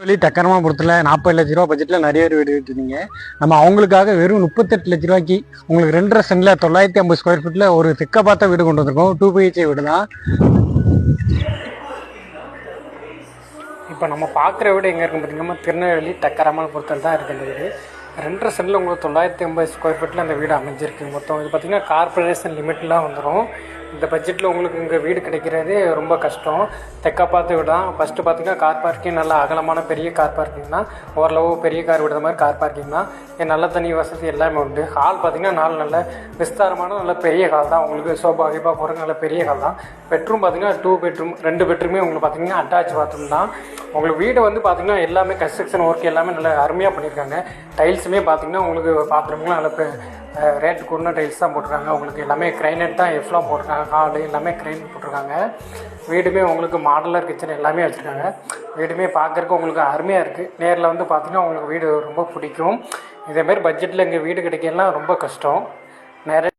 வெளி டக்கரமாபுரத்தில் 40 லட்ச ரூபா பட்ஜெட்டில் நிறைய பேர் வீடு விட்டுருந்தீங்க. நம்ம அவங்களுக்காக வெறும் 38 லட்ச ரூபாய்க்கு உங்களுக்கு 2.5 சென்டில் 950 ஸ்கொயர் ஃபீட்டில் ஒரு திக்க பார்த்த வீடு கொண்டு வந்திருக்கோம். 2 BHK வீடு தான். இப்போ நம்ம பார்க்குற வீடு எங்கே இருக்குன்னு பார்த்தீங்கன்னா திருநெல்வேலி டக்கரமாபுரத்தில் தான் இருக்குது. இந்த வீடு 2.5 சென்டில் உங்களுக்கு 950 ஸ்கொயர் ஃபீட்டில் அந்த வீடு அமைஞ்சிருக்கு. மொத்தம் இது பார்த்திங்கன்னா கார்பரேஷன் லிமிட்லாம் வந்துடும். இந்த பட்ஜெட்டில் உங்களுக்கு இங்கே வீடு கிடைக்கிறதே ரொம்ப கஷ்டம். தெற்கா பார்த்து வீடு தான். ஃபஸ்ட்டு பார்த்திங்கன்னா கார் பார்க்கிங் நல்லா அகலமான பெரிய கார் பார்க்கிங் தான். ஓரளவு பெரிய கார் விடுற மாதிரி கார் பார்க்கிங் தான். நல்ல தண்ணி வசதி எல்லாமே உண்டு. ஹால் பார்த்திங்கன்னா நல்ல விஸ்தாரமான நல்ல பெரிய ஹால் தான். உங்களுக்கு சோபா கீபா போகிறதுக்கு நல்ல பெரிய ஹால் தான். பெட்ரூம் பார்த்திங்கன்னா 2 பெட்ரூம் 2 பெட்ரூமே உங்களுக்கு பார்த்திங்கன்னா அட்டாச் பாத்ரூம் தான். உங்களுக்கு வீடு வந்து பார்த்திங்கன்னா எல்லாமே கன்ஸ்ட்ரக்ஷன் ஒர்க் எல்லாமே நல்லா அருமையாக பண்ணியிருக்காங்க. டைல்ஸுமே பார்த்திங்கன்னா உங்களுக்கு பாத்ரூம்லாம் நல்ல ரேட்டு கூடன டைல்ஸ் தான் போட்டிருக்காங்க. உங்களுக்கு எல்லாமே கிரைனட் தான் எஃப்லாம் போட்டிருக்காங்க. ஹாலு எல்லாமே கிரைனட் போட்டிருக்காங்க. வீடுமே உங்களுக்கு மாடலர் கிச்சன் எல்லாமே வச்சுருக்காங்க. வீடுமே பார்க்குறக்கு உங்களுக்கு அருமையாக இருக்குது. நேரில் வந்து பார்த்திங்கன்னா உங்களுக்கு வீடு ரொம்ப பிடிக்கும். இதேமாரி பட்ஜெட்டில் இங்கே வீடு கிடைக்கலாம் ரொம்ப கஷ்டம். நிறைய